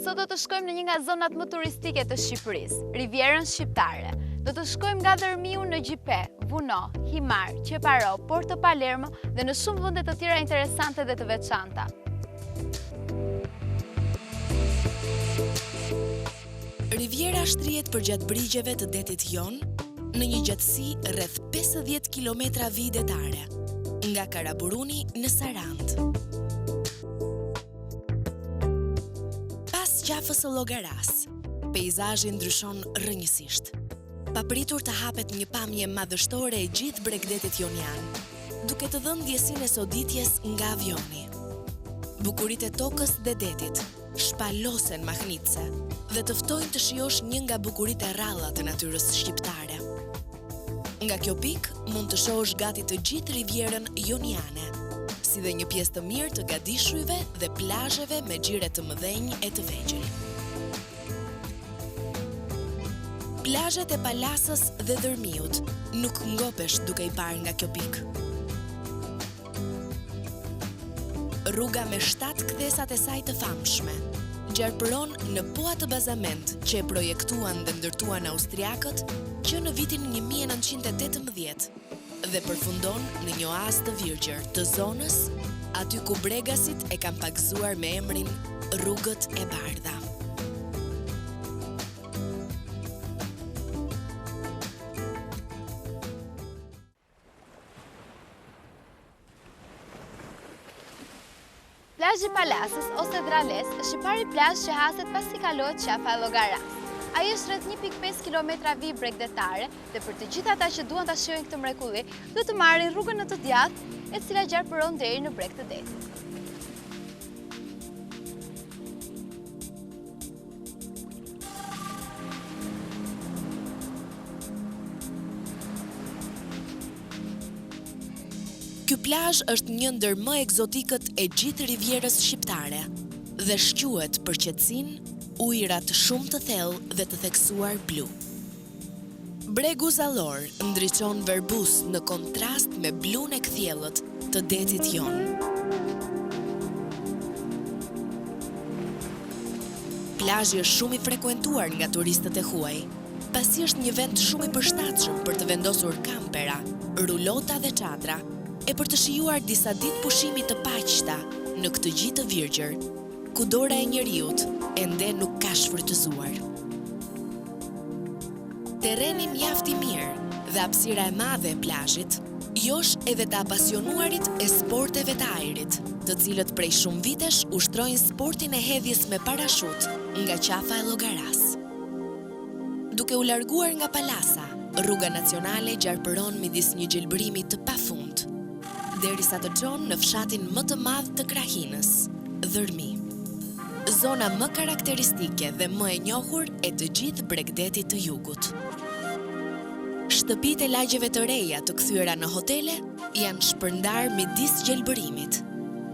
Sot do të shkojmë në një nga zonat më turistike të Shqipërisë, Rivierën Shqiptare. Do të shkojmë nga Dërmiu në Gjipe, Vuno, Himar, Qeparo, Porto Palermo dhe në shumë vende të tjera interesante dhe të veçanta. Riviera shtrihet përgjatë brigjeve të detit Jon në një gjatësi rreth 50 kilometra vijetare, nga Karaburuni në Sarand. Pas qafës së llogaras, peizazhi ndryshon rrënjësisht. Papritur të hapet një pamje madhështore e gjithë bregdetit jonian, duke të dhënë ndjesinë e soditjes nga avioni. Bukuritë e tokës dhe detit shpalosen mahnitse dhe të ftojnë të shijosh një nga bukuritë e rralla të natyrës shqiptare. Nga kjo pikë mund të shohësh gati të gjithë rivierën joniane, si dhe një pjesë të mirë të gadishujve dhe plazheve me xhire të mëdhenj e të vegjël. Plazhet e Palasës dhe Dërmiut nuk ngopesh duke i parë nga kjo pikë. Rruga me 7 kthesat e saj të famshme gjarpëron në po atë bazament që e projektuan dhe ndërtuan austriakët që në vitin 1918 dhe përfundon në një oazë të virgjër të zonës, aty ku bregasit e kanë pagzuar me emrin Rrugët e Bardha. Plazhi i Palasës ose Drales është i pari plazh që haset pasi kalohet qafa e llogaras. Ai është rreth 1.5 kilometra vijë bregdetare dhe për të gjithë ata që duan ta shijojnë këtë mrekulli, duhet të marrin rrugën në të djathtë, e cila gjarpëron deri në breg të detit. Ky plazh është një ndër më egzotikët e gjithë rivierës shqiptare dhe shquhet për qetësinë, ujërat shumë të thellë dhe të theksuar blu. Bregu zallor ndriçon verbus në kontrast me blun e kthjellët të detit Jon. Plazhi është shumë i frekuentuar nga turistët e huaj, pasi është një vend shumë i përshtatshëm për të vendosur kampera, rulota dhe çadra, e për të shijuar disa ditë pushimi të paqta në këtë gjithë të virgjër, ku dora e njeriut ende nuk ka shfrytëzuar. Terreni mjaft i mirë dhe hapësira e madhe e plazhit josh edhe të apasionuarit e sporteve të ajrit, të cilët prej shumë vitesh ushtrojnë sportin e hedhjes me parashut nga qafa e llogaras. Duke u larguar nga Palasa, rruga nacionale gjarpëron midis një gjelbërimi të pafund, derisa të çon në fshatin më të madh të Krahinës, Dërmi. Zona më karakteristike dhe më e njohur e të gjithë bregdetit të jugut. Shtëpitë e lagjeve të reja të kthyera në hotele janë shpërndar midis gjelbërimit,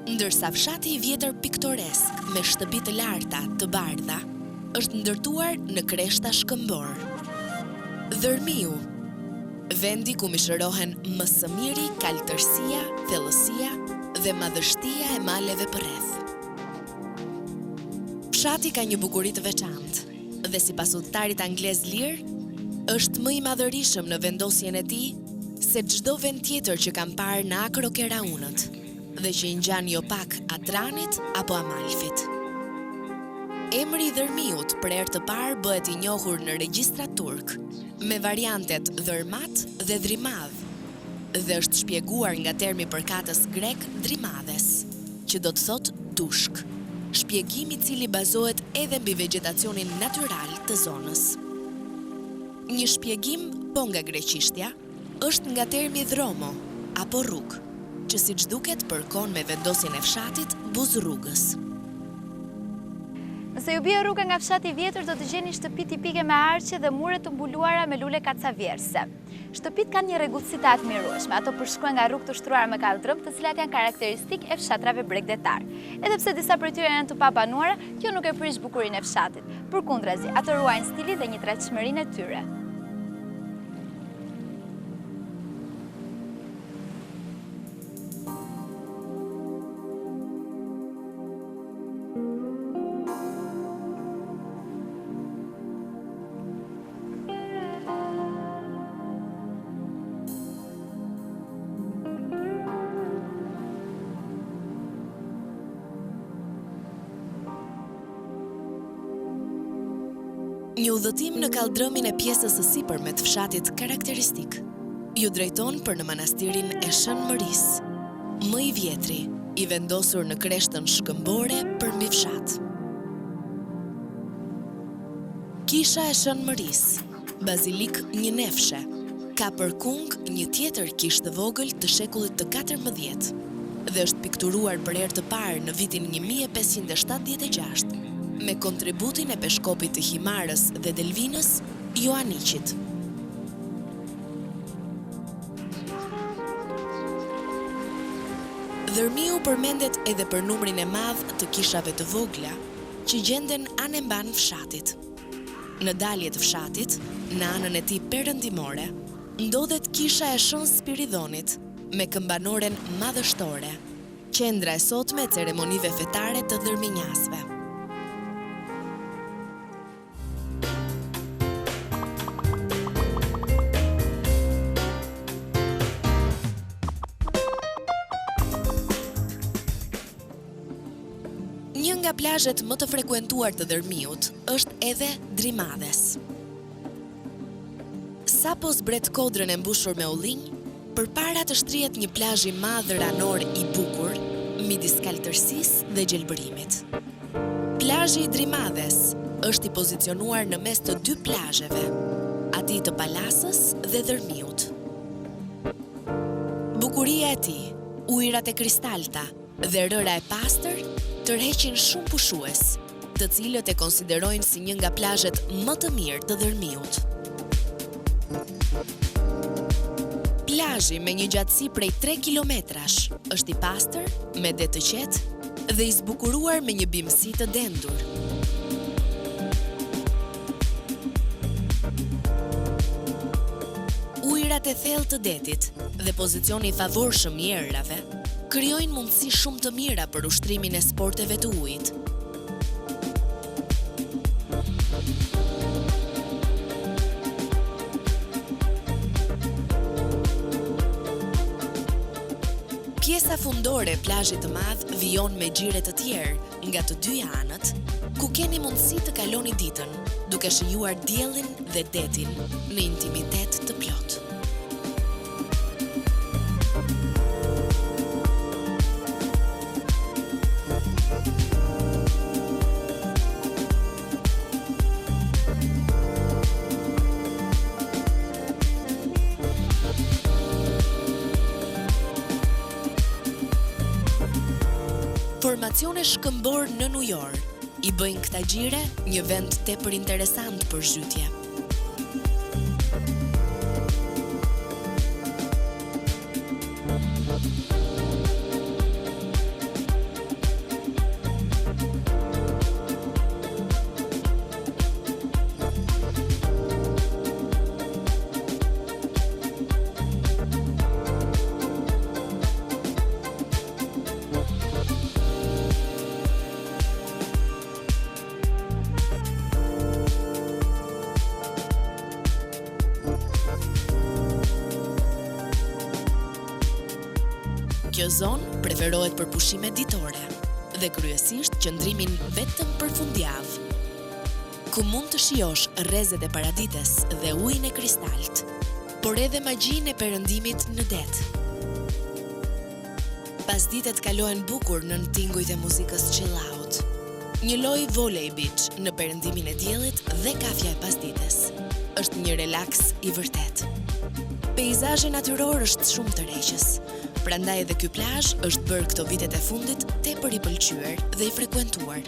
ndërsa fshati i vjetër piktoresk me shtëpi të larta të bardha është ndërtuar në kreshta shkëmbor. Dërmiu, vendi ku mishërohen më së miri kaltërsia, thellësia dhe madhështia e maleve përreth. Fshati ka një bukuri të veçantë dhe sipas udhëtarit anglez lir, është më i madhërisëm në vendosjen e tij se çdo vend tjetër që kam parë në Akrokeraunët dhe që i ngjan jo pak Atranit apo Amalfit. Emri i Dërmiut për herë të parë bëhet i njohur në regjistrat turk me variantet Dërmat dhe Drimadh dhe është shpjeguar nga termi përkatës grek Drimades, që do të thotë dushk, shpjegim i cili bazohet edhe mbi vegjetacionin natyral të zonës. Një shpjegim po nga greqishtja është nga termi dhromo apo rrugë, që siç duket përkon me vendosjen e fshatit Buzrrugës. Nëse ju bie rruga nga fshati i vjetër, do të gjeni shtëpi tipike me arqe dhe mure të mbuluara me lule kacavjerse. Shtëpitë kanë një rregullsi të admirueshme, ato përshkruan nga rrugë të shtruara me kaldrëm, të cilat janë karakteristikë e fshatrave bregdetar. Edhe pse disa prej tyre janë të pabanuara, kjo nuk e prish bukurinë e fshatit. Përkundrazi, ato ruajnë stilin dhe një tretshmërinë e tyre. Një udhëtim në kaldrëmin e pjesës së sipërme të fshatit karakteristik ju drejton për në manastirin e Shën Mëris, më i vjetri, i vendosur në kreshtën shkëmbore për mbi fshat. Kisha e Shën Mëris, bazilik një nefshe, ka për kung një tjetër kishë të vogël të shekullit të 14 dhe është pikturuar për herë të parë në vitin 1576 me kontributin e peshkopit të Himarës dhe Delvinës, Joaniqit. Dërmiu përmendet edhe për numrin e madh të kishave të vogla që gjenden anë mban fshatit. Në dalje të fshatit, në anën e tij perëndimore, ndodhet kisha e Shën Spiridonit me këmbanoren madhështore, qendra e sotme e ceremonive fetare të dërminjasve. Një nga plazhet më të frekuentuar të Dërmiut është edhe Drimades. Sapo zbret kodrën e mbushur me ullinj, përpara të shtrihet një plazh i madh ranor i bukur, midis kaltërsisë dhe gjelbërimit. Plazhi i Drimades është i pozicionuar në mes të dy plazheve, atij të Palasës dhe Dërmiut. Bukuria e tij, ujërat e kristalta dhe rëra e pastër tërheqin shumë pushues, të cilët e konsiderojnë si një nga plazhet më të mirë të Dërmiut. Plazhi me një gjatësi prej 3 kilometrash është i pastër, me det të qetë dhe i zbukuruar me një bimësi të dendur. Ujërat e thellë të detit dhe pozicioni i favorshëm i errave krijojnë mundësi shumë të mira për ushtrimin e sporteve të ujit. Pjesa fundore e plazhit të madh vijon me xhire të tjerë nga të dy anët, ku keni mundësi të kaloni ditën, duke shijuar diellin dhe detin në intimitet të plotë. Formacione shkëmbor në New York i bëjnë këta xhire një vend tepër interesant për zhytje. Kjo zonë preferohet për pushime ditore dhe kryesisht qëndrimin vetëm për fundjavë, ku mund të shijosh rrezet e paradites dhe ujin e kristalt, por edhe magjinë e perëndimit në det. Pasditet kalohen bukur nën tingujt e muzikës chill out. Një lojë volley beach në perëndimin e diellit dhe kafja e pasdites. Është një relaks i vërtet. Peizazhi natyror është shumë tërheqës. Prandaj edhe ky plazh është bërë këto vitet e fundit tepër i pëlqyer dhe i frekuentuar.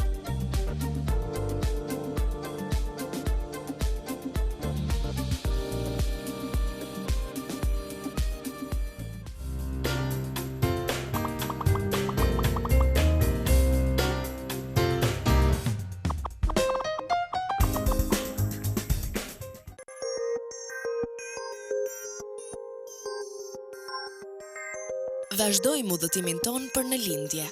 Vazhdojmë udhëtimin ton për në lindje,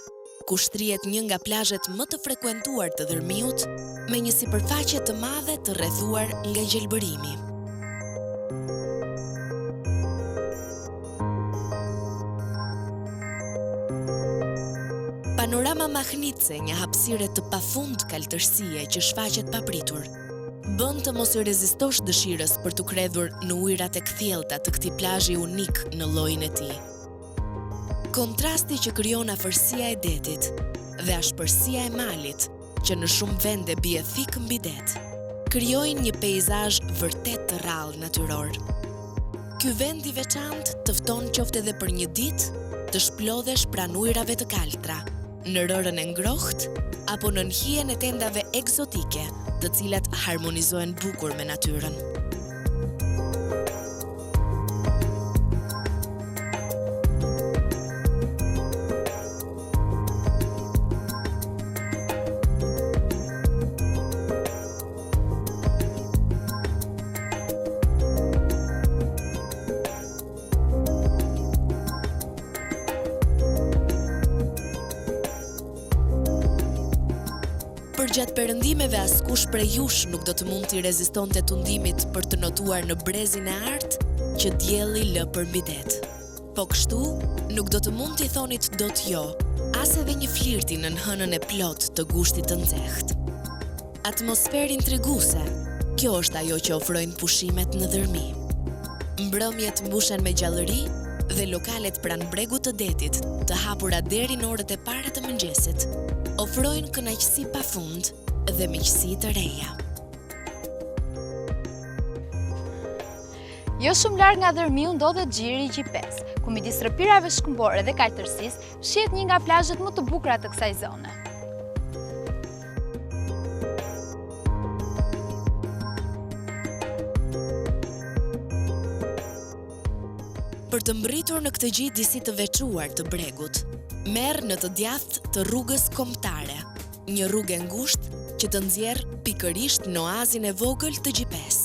ku shtrihet një nga plazhet më të frekuentuar të Dërmiut, me një sipërfaqe të madhe të rrethuar nga gjelbërimi. Panorama Mahnitse, një hapësire të pafund kaltërsie që shfaqet papritur, bën të mos i rezistosh dëshirës për të kredhur në ujërat e kthjellta të këtij plazhi unik në llojin e tij. Kontrasti që krijon afërsia e detit dhe ashpërsia e malit, që në shumë vende bie thik mbi det, krijojnë një peizazh vërtet të rrallë natyror. Ky vend i veçantë të fton qoftë edhe për një ditë të shplodhesh pranë ujrave të kaltra, në rërën e ngrohtë apo në hijen e tendave egzotike, të cilat harmonizohen bukur me natyrën. Për gjatë perëndimeve askush prej jush nuk do të mund t'i rezistonte tundimit për të notuar në brezin e artë që dielli lë për mbi det. Po kështu, nuk do të mund t'i thonit dot jo, as edhe një flirti në hënën e plot të gushtit të nxehtë. Atmosferë intriguese, kjo është ajo që ofrojnë pushimet në dërmi. Mbrëmjet mbushen me gjallëri dhe lokalet pranë bregut të detit, të hapura deri në orët e para të mëngjesit, ofrojnë kënaqësi pafund dhe miqësi të reja. Jo shumë larg nga dërmiu ndodhet xhiri i Gjipes, ku midis rrëpirave shkëmbore dhe kaltërsisë shihet një nga plazhet më të bukura të kësaj zone. Për të mbërritur në këtë gjidisi të veçuar të bregut, merr në të djathtë të rrugës kombëtare, një rrugë ngushtë që të nxjerr pikërisht në oazin e vogël të Gjipes.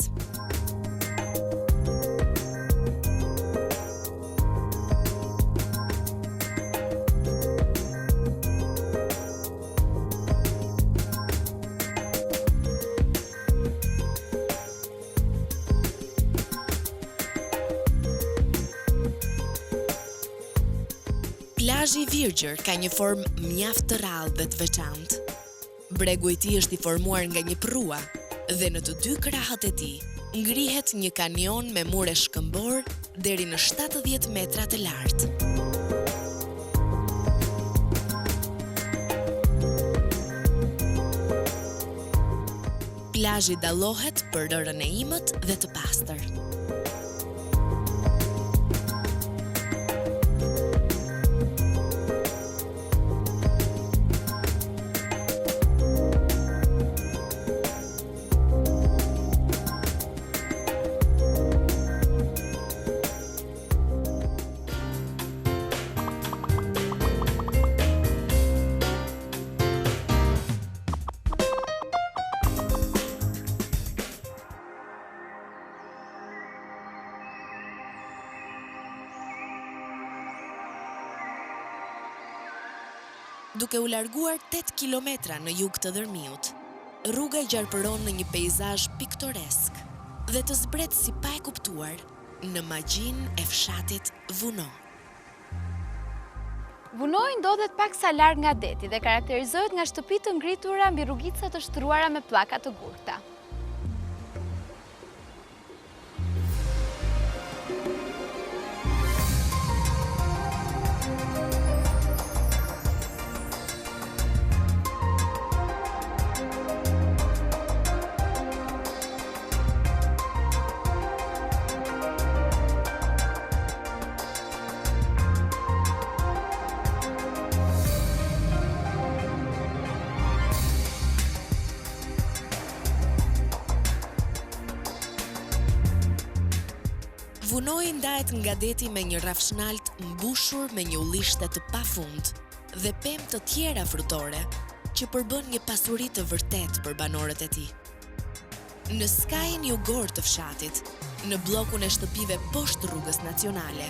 Plazhi i Virgjër ka një formë mjaft të rrallë dhe të veçantë. Bregu i tij është i formuar nga një prrua dhe në të dy krahët e tij ngrihet një kanion me mure shkëmbor deri në 70 metra të lartë. Plazhi dallohet për rërën e imët dhe të pastër. Duke u larguar 8 kilometra në jug të dërmiut, rruga gjarpëron në një peizazh piktoresk dhe të zbret si pa e kuptuar në magjinë e fshatit Vuno. Vunoi ndodhet paksa larg nga deti dhe karakterizohet nga shtëpitë të ngritura mbi rrugica të shtruara me pllaka të gurta. Vunoi ndahet nga deti me një rafshnalt mbushur me një ullishte të pafund dhe pemë të tjera frutore që përbën një pasuri të vërtet për banorët e tij. Në skajin jugor të fshatit, në bllokun e shtëpive poshtë rrugës nacionale,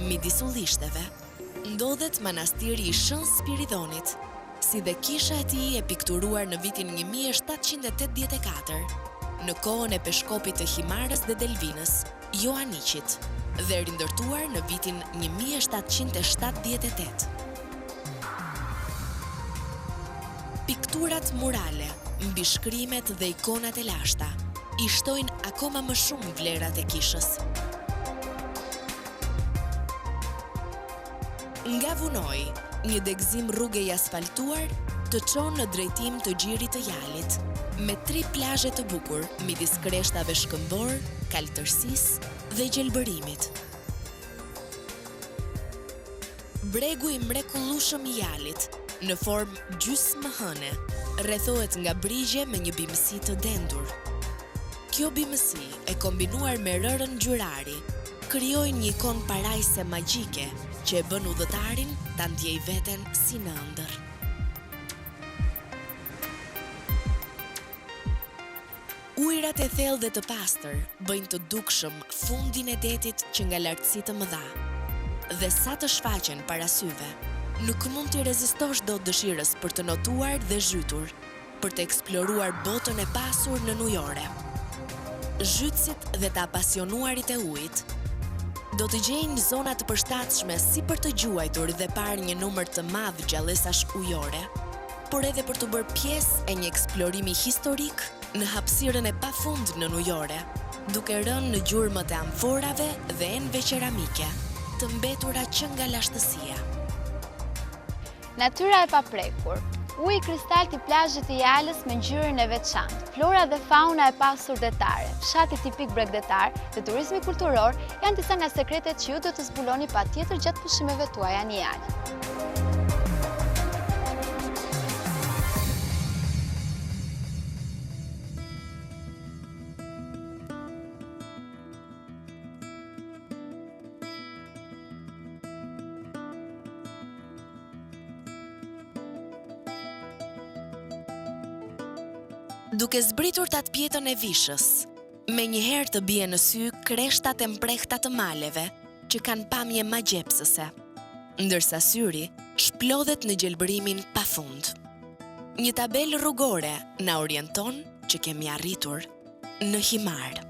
midis ullishteve, ndodhet manastiri i Shën Spiridonit, si dhe kisha e tij e pikturuar në vitin 1784, në kohën e peshkopit të Himarës dhe Delvinës, Joaniqit, dhe rindërtuar në vitin 1778. Pikturat murale, mbi shkrimet dhe ikonat e lashta, i shtojnë akoma më shumë vlerat e kishës. Nga Vunoj, një degëzim rruge i asfaltuar të çon në drejtim të Gjirit të Jalit, me 3 plazhe të bukur midis kreshtave Shkëmbor, Kaltërsisë dhe Gjelbërimit. Bregu i mrekullueshëm i Jalit, në formë gjysmëhëne, rrethohet nga brigje me një bimësi të dendur. Kjo bimësi, e kombinuar me rërën gjyrari, krijojnë një ikon parajse magjike që e bën udhëtarin ta ndjej veten si në ëndër. Ujërat e thellë dhe të pastër bëjnë të dukshëm fundin e detit që nga lartësi të mëdha. Dhe sa të shfaqen para syve, nuk mund të rezistosh dot dëshirës për të notuar dhe zhytur, për të eksploruar botën e pasur në ujore. Zhytësit dhe të apasionuarit e ujit do të gjejnë zona të përshtatshme si për të gjuajtur dhe parë një numër të madh gjallësash ujore, por edhe për të bërë pjesë e një eksplorimi historik në hapësirën e pafund në ujore, duke rënë në gjurmët e amforave dhe enëve qeramike, të mbetura që nga lashtësia. Natyra e paprekur. Uji kristalt i plazhit të Jalës me ngjyrën e veçantë, flora dhe fauna e pasur detare, fshati tipik bregdetar dhe turizmi kulturor janë disa nga sekretet që ju do të zbuloni patjetër gjatë pushimeve tuaja në Jalë. Duke zbritur të atë pjetën e Vishës, me njëherë të bie në sy kreshtat e mprehta të maleve që kanë pamje magjepsëse, ndërsa syri shplodhet në gjelbërimin pafund. Një tabelë rrugore na orienton që kemi arritur në Himar.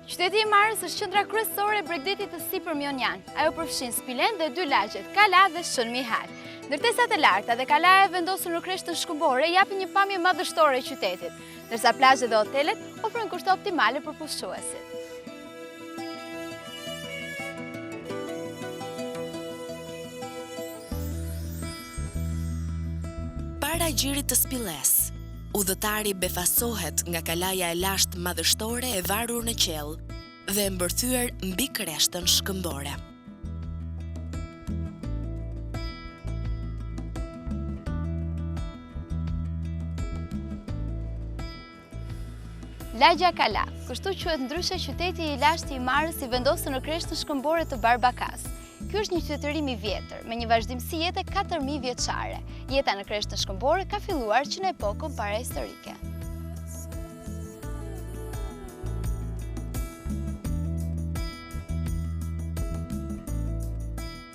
Qyteti i Himarës është qendra kryesore e bregdetit të Sipër-Mionjan. Ajo përfshin Spilen dhe 2 lagjet, Kala dhe Shën Mihal. Ndërtesat e larta dhe kalaja vendosur në kreshtën shkëmbore japin një pamje madhështore e qytetit, ndërsa plazhet dhe hotelet ofrojnë kushte optimale për pushtuesit. Para Gjirit të Spilles, udhëtari befasohet nga kalaja e lashtë madhështore e varur në qell dhe e mbërthyer mbi kreshtën shkëmbore. Lagja Kala, kështu quhet ndryshe qyteti i lashtë i Himarës i vendosur në kreshtën shkëmbore të Barbakas. Ky është një qytetërim i vjetër, me një vazhdimsi jete 4000 vjeçare. Jeta në kreshtën shkëmbore ka filluar që në epokën parahistorike.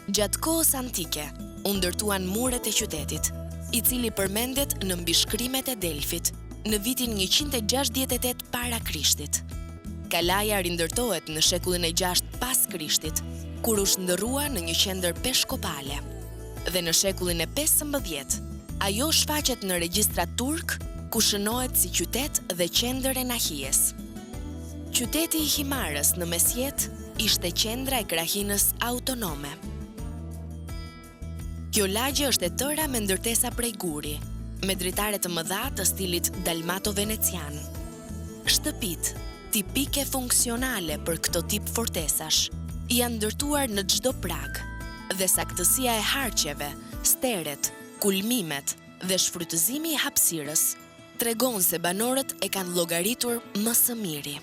Gjatë kohës antike, u ndërtuan muret e qytetit, i cili përmendet në mbishkrimet e Delfit, në vitin 168 para Krishtit. Kalaja rindërtohet në shekullin e 6 pas Krishtit, kur u shndërrua në një qendër peshkopale. Dhe në shekullin e 15, ajo shfaqet në regjistrat turk, ku shënohet si qytet dhe qendër e Nahijes. Qyteti i Himarës në mesjet ishte qendra e krahinës autonome. Kjo lagje është e tëra me ndërtesa prej guri, me dritare të mëdha të stilit dalmato-venecian. Shtëpit, tipike funksionale për këto tip fortesash, janë ndërtuar në çdo prag, dhe saktësia e harqeve, steret, kulmimet dhe shfrytëzimi i hapësirës tregon se banorët e kanë llogaritur më së miri.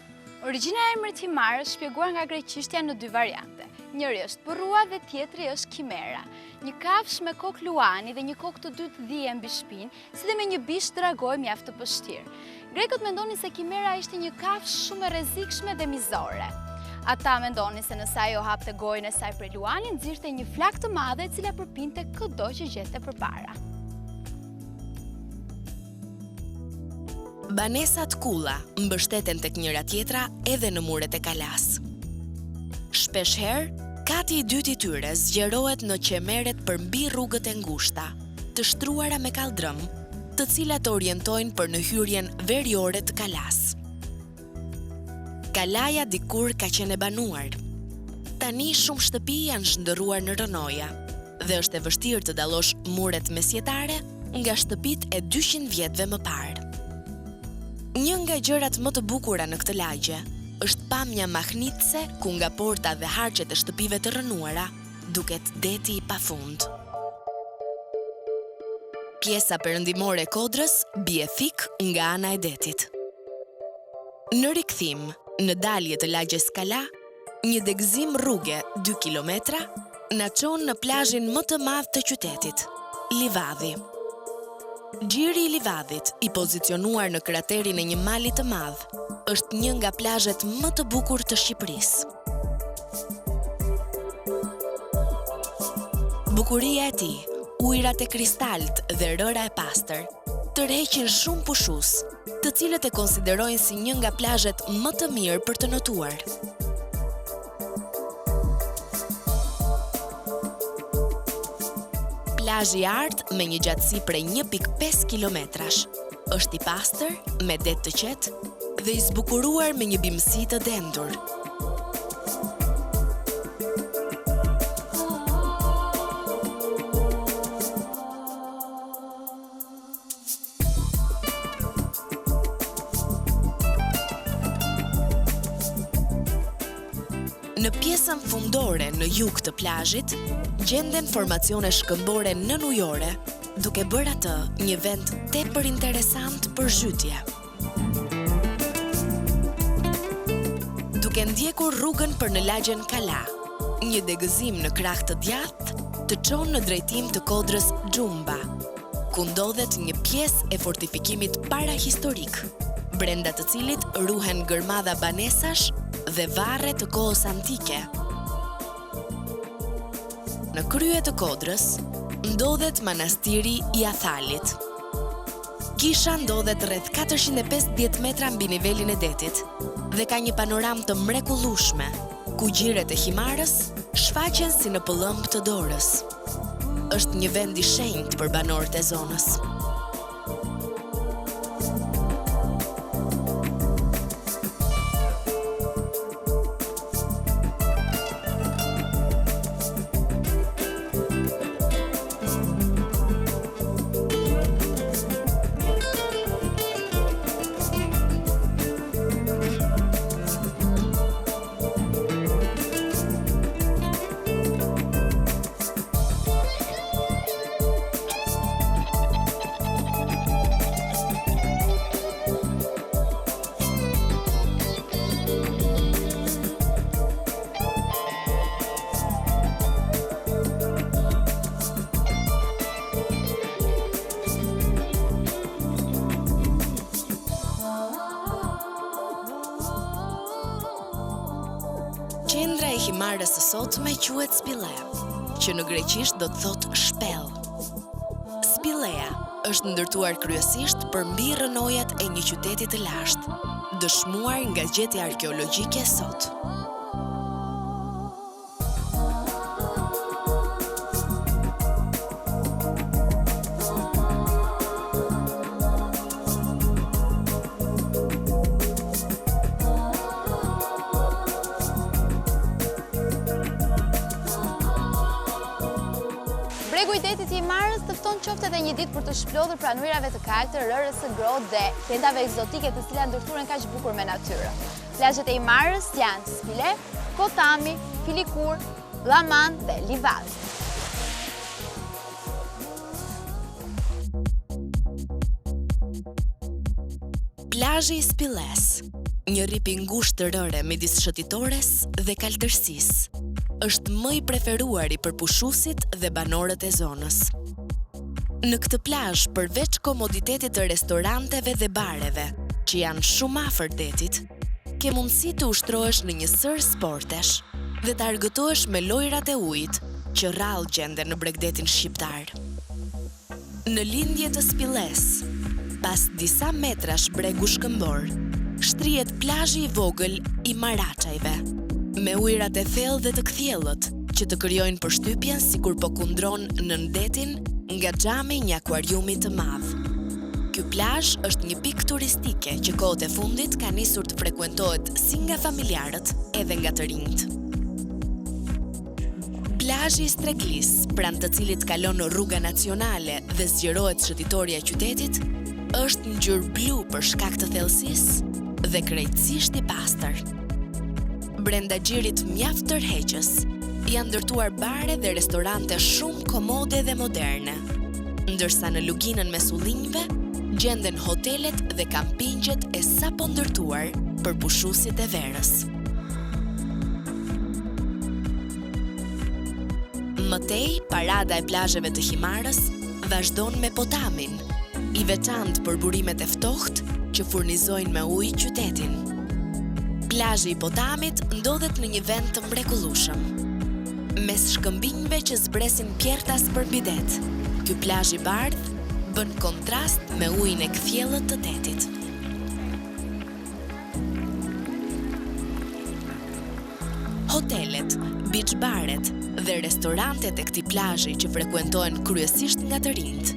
Origjina e emrit Himar është shpjeguar nga greqishtja në 2 variante. Njëri është Përrua dhe tjetri është Kimera. Një kafsh me kokë luani dhe një kokë të dytë dhije mbi shpinë, si dhe me një bish dragoj mjaft të pështirë. Grekët mendonin se Kimera ishte një kafsh shumë e rrezikshme dhe mizore. Ata mendonin se nëse ajo hapte gojën e saj prej luanit, nxirrte një flak të madhe e cila përpinte çdo që gjete përpara. Banesat kulla mbështeten tek njëra tjetra edhe në muret e kalas. Shpeshherë, kati i dytë i tyre zgjerohet në qemeret përmbi rrugët e ngushta, të shtruara me kaldrëm, të të cilat orientojnë për në hyrjen veriore të Kalas. Kalaja dikur ka qenë e banuar. Tani shumë shtëpi janë zhndërruar në rënoja dhe është e vështirë të dallosh muret mesjetare nga shtëpit e 200 vjetëve më parë. Një nga gjërat më të bukura në këtë lagje është pamja mahnitse ku nga porta dhe harqet e shtëpive të rënuara duket deti i pafund. Pjesa perëndimore e Kodrës bie thik nga ana e detit. Në rikthim, në dalje të lagjes Kala, një degëzim rruge 2 kilometra na çon në plazhin më të madh të qytetit, Livadhi. Gjiri i Livadhit, i pozicionuar në kraterin e një mali të madh, është një nga plazhet më të bukur të Shqipërisë. Bukuria e tij, ujrat e kristalt dhe rëra e pastër, tërheqin shumë pushues, të cilët e konsiderojnë si një nga plazhet më të mirë për të notuar. Plazhi i Artë me një gjatësi prej 1.5 kilometrash, është i pastër, me det të qetë dhe i zbukuruar me një bimësi të dendur. Në pjesën fundore në jug të plazhit, gjenden formacione shkëmbore nënujore, duke bërë atë një vend tepër interesant për zhytje. Duke ndjekur rrugën për në lagjen Kala, një degëzim në krah të djathtë të çon në drejtim të Kodrës Xhumba, ku ndodhet një pjesë e fortifikimit parahistorik, brenda të cilit ruhen gërmadha banesash dhe varre të kohës antike. Në krye të Kodrës ndodhet manastiri i Athalit. Kisha ndodhet rreth 450 metra mbi nivelin e detit dhe ka një panoramë të mrekullueshme, ku gjiret e Himarës shfaqen si në pëllëmb të dorës. Është një vend i shenjtë për banorët e zonës. Qendra e Himarës së sotme quhet Spillea, që në greqisht do të thotë shpellë. Spillea është ndërtuar kryesisht për mbi rënojat e një qyteti të lashtë, dëshmuar nga gjetja arkeologjike sot. Bregu i detit i Himarës të fton qoftë edhe një ditë për të shplodhur pranë ujrave të kaltë, rërës së ngrohtë dhe qendave egzotike të cilat ndërturen kaq bukur me natyrë. Plazhet e Himarës janë Spile, Kotami, Filikur, Llaman dhe Livadhi. Plazhi i Spilles, një rrip i ngushtë të rëre midis shëtitores dhe kaltërsisë, është më i preferuari për pushuesit dhe banorët e zonës. Në këtë plazh, përveç komoditetit të restoranteve dhe bareve, që janë shumë afër detit, ke mundësi të ushtrohesh në një sër sportesh dhe të argëtohesh me lojrat e ujit që rrallë gjenden në bregdetin shqiptar. Në lindje të Spilles, pas disa metrash bregu shkëmbor, shtrihet plazhi i vogël i Maraçajve, me ujrat e thellë dhe të kthjellët që të krijojnë përshtypjen sikur po kundron në ndetin nga xhami një akuariumi të madh. Ky plazh është një pikë turistike që kohët e fundit ka nisur të frekuentohet si nga familjarët edhe nga të rinjt. Plazhi i Streglis, pranë të cilit kalon rruga nacionale dhe zgjerohet shëtitoria e qytetit, është ngjyrë blu për shkak të thellësisë dhe krejtësisht i pastër. Brenda xhirit mjaft tërheqës, janë ndërtuar bare dhe restorante shumë komode dhe moderne, ndërsa në luginën mes ullinjve gjenden hotelet dhe kampingjet e sapo ndërtuar për pushuesit e verës. Mëtej, parada e plazheve të Himarës vazhdon me Potamin, i veçantë për burimet e ftohtë që furnizojnë me ujë qytetin. Plazhi i Potamit ndodhet në një vend të mrekullueshëm, mes shkëmbinjve që zbresin pjertas për bidet. Ky plazh i bardhë bën kontrast me ujin e kthjellët të detit. Hotelet, beach baret dhe restorantet e këtij plazhi që frekuentohen kryesisht nga të rinjt,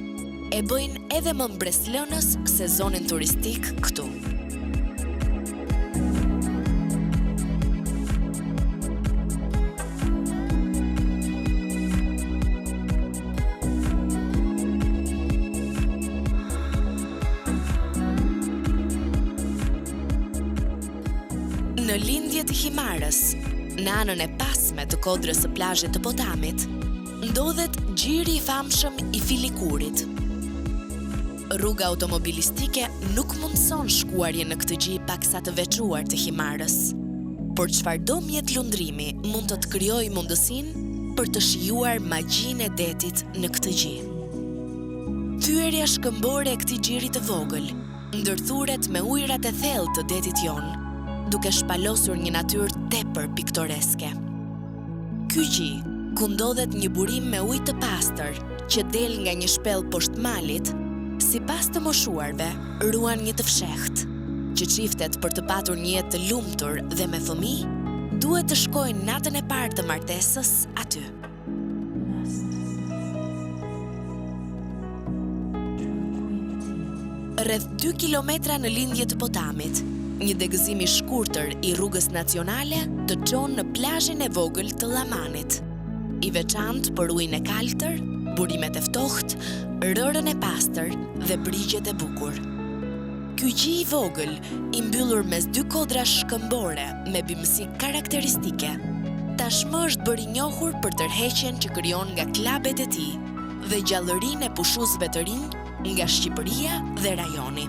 e bëjnë edhe më mbreslënës sezonin turistik këtu. Në lindje të Himarës, në anën e pasme të kodrës së plazhit të Potamit, ndodhet xhiri i famshëm i Filikurit. Rruga automobilistike nuk mundson shkuarje në këtë gjë paksa të veçuar të Himarës, por çfarëdo mjet lundrimi mund të krijojë mundësinë për të shijuar magjinë e detit në këtë gjë. Thyerja shkëmbore e këtij xhiri të vogël ndërthuret me ujërat e thellë të detit jon, duke shpalosur një natyrë tepër piktoreske. Ky gjë, ku ndodhet një burim me ujë të pastër që del nga një shpellë poshtë malit, sipas të moshuarve, ruan një të fshehtë, që çiftet për të patur një jetë të lumtur dhe me fëmijë, duhet të shkojnë natën e parë të martesës aty. Rreth 2 kilometra në lindje të Potamit, një degëzim i shkurtër i rrugës nacionale të çon në plazhin e vogël të Llamanit, i veçantë për ujin e kaltër, burimet e ftohtë, rërën e pastër dhe brigjet e bukur. Ky gjë i vogël, i mbyllur mes dy kodrash shkëmbore me bimësi karakteristike, tashmë është bërë i njohur për tërheqjen që krijon nga klabet e tij dhe gjallërinë e pushuesve të rinj nga Shqipëria dhe rajoni.